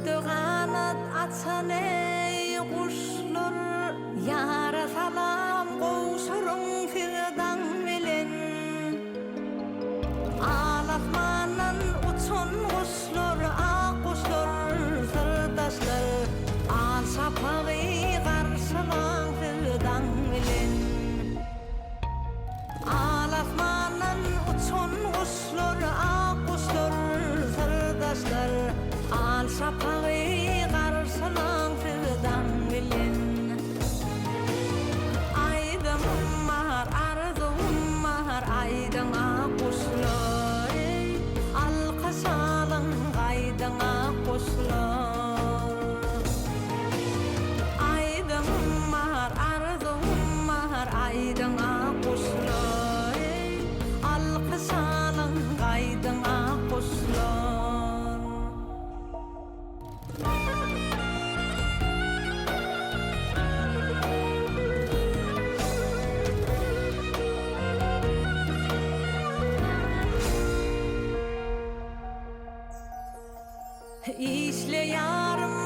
kanat atsan ey kuşlar, yara salam kowşarın firdan bilen. Alasmanan uçan kuşlar, ak kuşlar, sırdaşlar, al şapağı karşılan firdan bilen. Alasmanan uçan kuşlar, ak kuşlar, sırdaşlar, al şapağı karşılan firdan bilen. Aydın var, arzum var, aydın ak kuşlar, al kaşalın aydın ak kuşlar. Aydın var, arzum var, aydın ak kuşlar, al kaşalın aydın ak kuşlar. İşle yarım